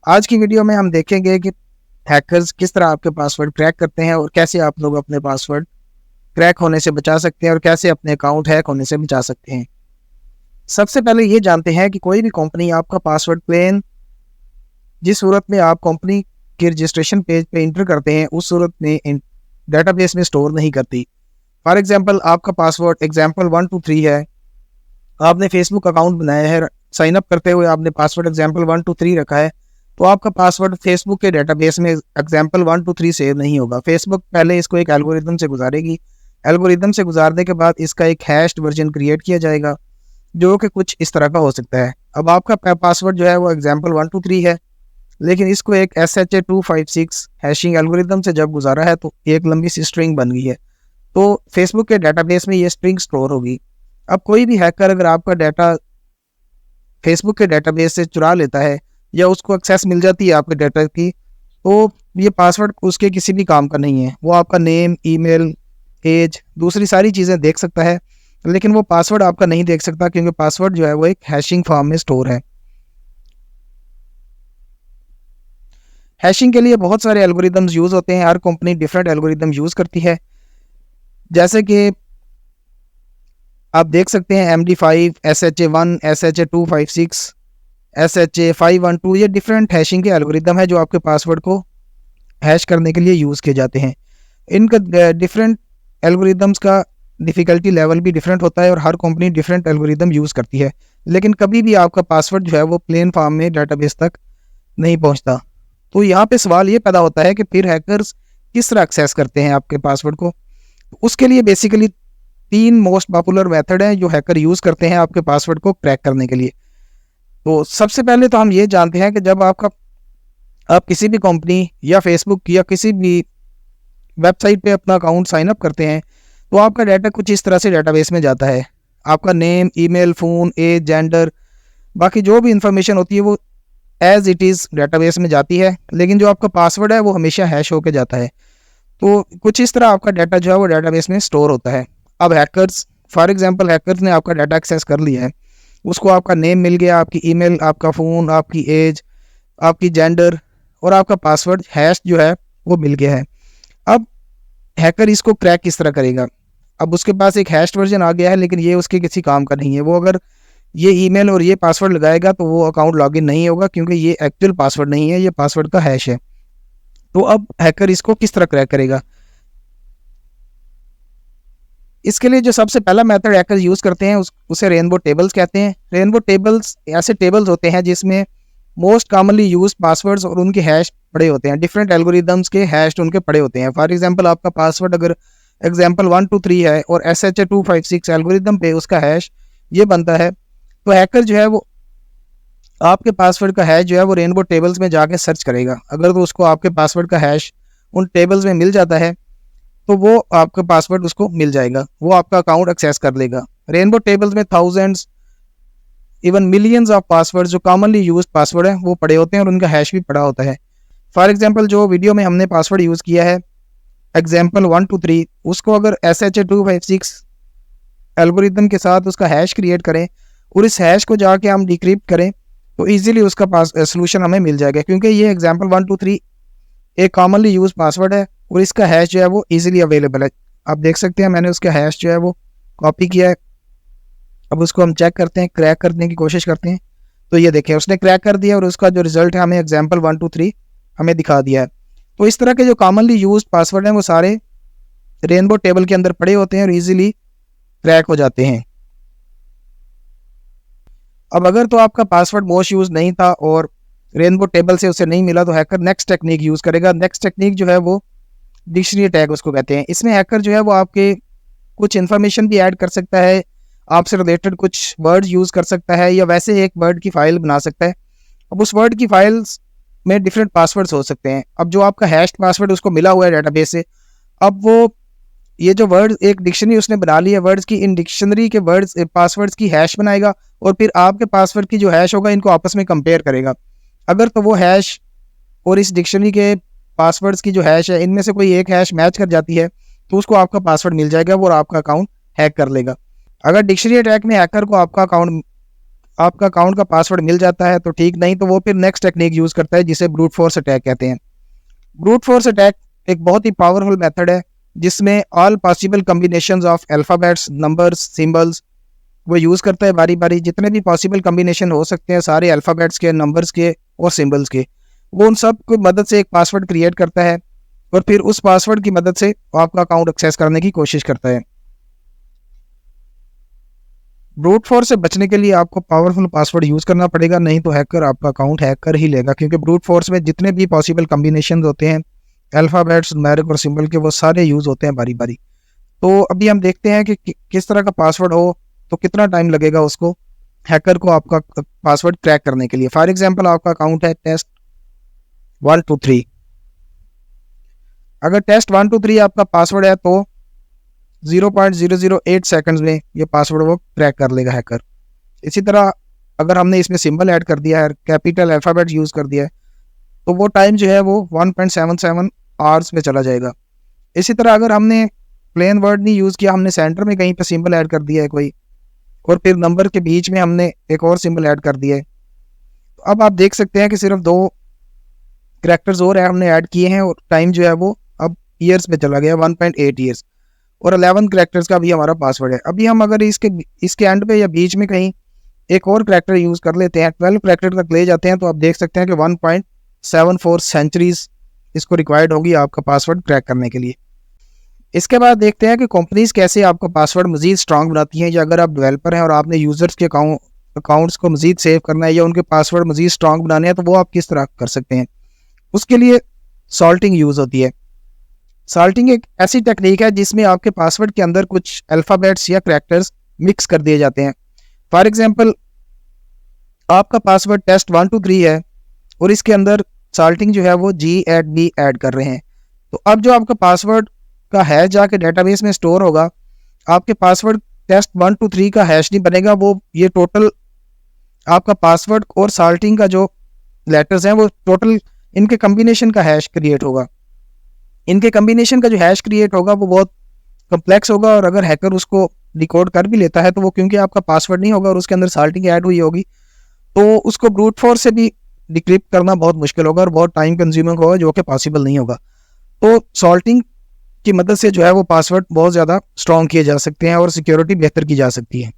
आज की वीडियो में हम देखेंगे कि हैकर्स किस तरह आपके पासवर्ड क्रैक करते हैं और कैसे आप लोग अपने पासवर्ड क्रैक होने से बचा सकते हैं और कैसे अपने अकाउंट हैक होने से बचा सकते हैं। सबसे पहले ये जानते हैं कि कोई भी कंपनी आपका पासवर्ड प्लेन जिस सूरत में आप कंपनी के रजिस्ट्रेशन पेज पे इंटर करते हैं उस सूरत में डेटाबेस में स्टोर नहीं करती। फॉर एग्जांपल आपका पासवर्ड example123 है, आपने फेसबुक अकाउंट बनाया है, साइन अप करते हुए आपने पासवर्ड example123 रखा है, तो आपका पासवर्ड फेसबुक के डेटाबेस में example123 सेव नहीं होगा। फेसबुक पहले इसको एक एल्गोरिदम से गुजारेगी, एल्गोरिदम से गुजारने के बाद इसका एक हैश्ड वर्जन क्रिएट किया जाएगा जो कि कुछ इस तरह का हो सकता है। अब आपका पासवर्ड जो है वो example123 है, लेकिन इसको एक SHA-256 हैशिंग एल्गोरिदम से जब गुजारा है तो एक लंबी सी स्ट्रिंग बन गई है, तो फेसबुक के डेटाबेस में ये स्ट्रिंग स्टोर होगी। अब कोई भी हैकर अगर आपका डाटा फेसबुक के डेटाबेस से चुरा लेता है या उसको एक्सेस मिल जाती है आपके डाटा की, तो ये पासवर्ड उसके किसी भी काम का नहीं है। वो आपका नेम, ईमेल, एज, दूसरी सारी चीज़ें देख सकता है, लेकिन वो पासवर्ड आपका नहीं देख सकता क्योंकि पासवर्ड जो है वो एक हैशिंग फॉर्म में स्टोर है। हैशिंग के लिए बहुत सारे एल्गोरिदम्स यूज़ होते हैं, हर कंपनी डिफरेंट एल्गोरिदम यूज़ करती है। जैसे कि आप देख सकते हैं MD5, SHA-1, SHA-256, SHA-512, ये डिफरेंट हैशिंग के एल्गोरिदम है जो आपके पासवर्ड को हैश करने के लिए यूज़ किए जाते हैं। इनका डिफरेंट एल्गोरिदम्स का डिफ़िकल्टी लेवल भी डिफरेंट होता है और हर कंपनी डिफरेंट एल्गोरिदम यूज़ करती है, लेकिन कभी भी आपका पासवर्ड जो है वो प्लेन फॉर्म में डेटाबेस तक नहीं पहुंचता। तो यहाँ पे सवाल ये पैदा होता है कि फिर हैकर्स किस तरह एक्सेस करते हैं आपके पासवर्ड को। उसके लिए बेसिकली 3 मोस्ट पॉपुलर मेथड हैं जो हैकर यूज़ करते हैं आपके पासवर्ड को क्रैक करने के लिए। तो सबसे पहले तो हम ये जानते हैं कि जब आप किसी भी कंपनी या फेसबुक या किसी भी वेबसाइट पे अपना अकाउंट साइन अप करते हैं तो आपका डाटा कुछ इस तरह से डेटाबेस में जाता है। आपका name, email, phone, age, gender, बाकी जो भी इंफॉर्मेशन होती है वो एज इट इज़ डेटाबेस में जाती है, लेकिन जो आपका पासवर्ड है वो हमेशा हैश होकर जाता है। तो कुछ इस तरह आपका डाटा जो है वो डेटाबेस में स्टोर होता है। अब हैकर्स, फॉर एग्जांपल हैकर्स ने आपका डाटा एक्सेस कर लिया है, उसको आपका नेम मिल गया, आपकी ईमेल, आपका फ़ोन, आपकी एज, आपकी जेंडर और आपका पासवर्ड हैश जो है वो मिल गया है। अब हैकर इसको क्रैक किस तरह करेगा? अब उसके पास एक हैश्ड वर्जन आ गया है, लेकिन ये उसके किसी काम का नहीं है। वो अगर ये ईमेल और ये पासवर्ड लगाएगा तो वो अकाउंट लॉगिन नहीं होगा क्योंकि ये एक्चुअल पासवर्ड नहीं है, ये पासवर्ड का हैश है। तो अब हैकर इसको किस तरह क्रैक करेगा? इसके लिए जो सबसे पहला मेथड हैकर यूज़ करते हैं उसे रेनबो टेबल्स कहते हैं। रेनबो टेबल्स ऐसे टेबल्स होते हैं जिसमें मोस्ट कॉमनली यूज पासवर्ड्स और उनके हैश पड़े होते हैं, डिफरेंट एल्गोरिदम्स के हैश उनके पड़े होते हैं। फॉर एग्जांपल आपका पासवर्ड अगर example123 है और SHA-256 एल्गोरिदम पे उसका हैश ये बनता है, तो हैकर जो है वो आपके पासवर्ड का हैश जो है वो रेनबो टेबल्स में जाके सर्च करेगा। अगर तो उसको आपके पासवर्ड का हैश उन टेबल्स में मिल जाता है तो वो आपका पासवर्ड उसको मिल जाएगा, वो आपका अकाउंट एक्सेस कर लेगा। रेनबो टेबल्स में thousands even millions of password जो कॉमनली यूज पासवर्ड है वो पड़े होते हैं और उनका हैश भी पड़ा होता है। फॉर एग्जांपल जो वीडियो में हमने पासवर्ड यूज़ किया है example123, उसको अगर SHA-256 एल्गोरिदम के साथ उसका हैश क्रिएट करें और इस हैश को जाके हम डिक्रिप्ट करें तो इजीली उसका सोल्यूशन हमें मिल जाएगा, क्योंकि ये example123 एक कॉमनली यूज पासवर्ड है और इसका हैश जो है वो इजीली अवेलेबल है। आप देख सकते हैं मैंने उसका हैश जो है वो कॉपी किया है। अब उसको हम चेक करते हैं, क्रैक करने की कोशिश करते हैं। तो ये देखें उसने क्रैक कर दिया और उसका जो रिजल्ट है हमें example123 हमें दिखा दिया है। तो इस तरह के जो कॉमनली यूज पासवर्ड हैं वो सारे रेनबो टेबल के अंदर पड़े होते हैं और इजीली क्रैक हो जाते हैं। अब अगर तो आपका पासवर्ड मोस्ट यूज नहीं था और रेनबो टेबल से उसे नहीं मिला तो हैकर नेक्स्ट टेक्निक यूज़ करेगा। नेक्स्ट टेक्निक जो है वो डिक्शनरी टैग उसको कहते हैं। इसमें हैकर जो है वो आपके कुछ इन्फॉर्मेशन भी ऐड कर सकता है, आपसे रिलेटेड कुछ वर्ड यूज़ कर सकता है या वैसे एक वर्ड की फ़ाइल बना सकता है। अब उस वर्ड की फाइल्स में डिफरेंट पासवर्ड्स हो सकते हैं। अब जो आपका हैश्ड पासवर्ड उसको मिला हुआ है डेटाबेस से, अब वो ये जो वर्ड एक डिक्शनरी उसने बना ली है वर्ड्स की, इन डिक्शनरी के वर्ड्स पासवर्ड्स की हैश बनाएगा और फिर आपके पासवर्ड की जो हैश होगा इनको आपस में कंपेयर करेगा। अगर तो वो हैश और इस डिक्शनरी के पासवर्ड्स की जो हैश है इनमें से कोई एक हैश मैच कर जाती है तो उसको आपका पासवर्ड मिल जाएगा और आपका अकाउंट हैक कर लेगा। अगर डिक्शनरी अटैक में हैकर को आपका अकाउंट आपका अकाउंट का पासवर्ड मिल जाता है तो ठीक, नहीं तो वो फिर नेक्स्ट टेक्निक यूज़ करता है जिसे ब्रूट फोर्स अटैक कहते हैं। ब्रूट फोर्स अटैक एक बहुत ही पावरफुल मेथड है जिसमें all possible combinations of alphabets, numbers, symbols वो यूज़ करता है बारी बारी। जितने भी पॉसिबल कम्बिनेशन हो सकते हैं सारे अल्फ़ाबेट्स के, नंबर्स के और सिंबल्स के, वो उन सब की मदद से एक पासवर्ड क्रिएट करता है और फिर उस पासवर्ड की मदद से आपका अकाउंट एक्सेस करने की कोशिश करता है। ब्रूट फोर्स से बचने के लिए आपको पावरफुल पासवर्ड यूज़ करना पड़ेगा, नहीं तो हैकर आपका अकाउंट हैक कर ही लेगा, क्योंकि ब्रूट फोर्स में जितने भी पॉसिबल कम्बिनेशन होते हैं अल्फ़ाबेट्स, न्यूमेरिक और सिंबल के, वो सारे यूज़ होते हैं बारी बारी। तो अभी हम देखते हैं कि किस तरह का पासवर्ड हो तो कितना टाइम लगेगा उसको, हैकर को, आपका पासवर्ड क्रैक करने के लिए। फॉर एग्जांपल आपका अकाउंट है test123। अगर test123 आपका पासवर्ड है तो 0.008 सेकंड्स में ये पासवर्ड वो क्रैक कर लेगा हैकर। इसी तरह अगर हमने इसमें सिंबल ऐड कर दिया है, कैपिटल अल्फ़ाबेट यूज़ कर दिया है, तो वो टाइम जो है वो 1.77 आवर्स में चला जाएगा। इसी तरह अगर हमने प्लेन वर्ड नहीं यूज़ किया, हमने सेंटर में कहीं पे सिंबल ऐड कर दिया है कोई, और फिर नंबर के बीच में हमने एक और सिंबल ऐड कर दिया है, तो अब आप देख सकते हैं कि सिर्फ 2 करैक्टर्स और हमने ऐड किए हैं और टाइम जो है वो अब ईयर्स में चला गया, 1.8 ईयर्स, और 11 करैक्टर्स का भी हमारा पासवर्ड है। अभी हम अगर इसके एंड पे या बीच में कहीं एक और करैक्टर यूज़ कर लेते हैं, 12 करैक्टर तक ले जाते हैं, तो आप देख सकते हैं कि 1.74 सेंचुरीज इसको रिक्वायर्ड होगी आपका पासवर्ड क्रैक करने के लिए। इसके बाद देखते हैं कि कंपनीज कैसे आपका पासवर्ड मज़ीद स्ट्रांग बनाती हैं, या अगर आप डेवलपर हैं और आपने यूज़र्स के अकाउंट्स को मज़ीद सेव करना है या उनके पासवर्ड मज़ीद स्ट्रांग बनाने हैं, तो वो आप किस तरह कर सकते हैं। उसके लिए सॉल्टिंग यूज़ होती है। सॉल्टिंग एक ऐसी टेक्निक है जिसमें आपके पासवर्ड के अंदर कुछ अल्फ़ाबेट्स या करैक्टर्स मिक्स कर दिए जाते हैं। फॉर एग्जांपल आपका पासवर्ड test123 है और इसके अंदर सॉल्टिंग जो है वो G8B ऐड कर रहे हैं, तो अब जो आपका पासवर्ड का हैश जाके डेटाबेस में स्टोर होगा, आपके पासवर्ड test123 का हैश नहीं बनेगा, वो ये टोटल आपका पासवर्ड और सॉल्टिंग का जो लेटर्स हैं वो टोटल इनके कम्बिनेशन का हैश क्रिएट होगा। इनके कम्बिनेशन का जो हैश क्रिएट होगा वो बहुत कम्प्लेक्स होगा, और अगर हैकर उसको डिकोड कर भी लेता है तो वो, क्योंकि आपका पासवर्ड नहीं होगा और उसके अंदर सॉल्टिंग ऐड हुई होगी, तो उसको ब्रूट फोर्स से भी डिक्रिप्ट करना बहुत मुश्किल होगा और बहुत टाइम कंज्यूमिंग होगा, जो कि पॉसिबल नहीं होगा। तो सॉल्टिंग की मदद से जो है वो पासवर्ड बहुत ज़्यादा स्ट्रॉन्ग किए जा सकते हैं और सिक्योरिटी बेहतर की जा सकती है।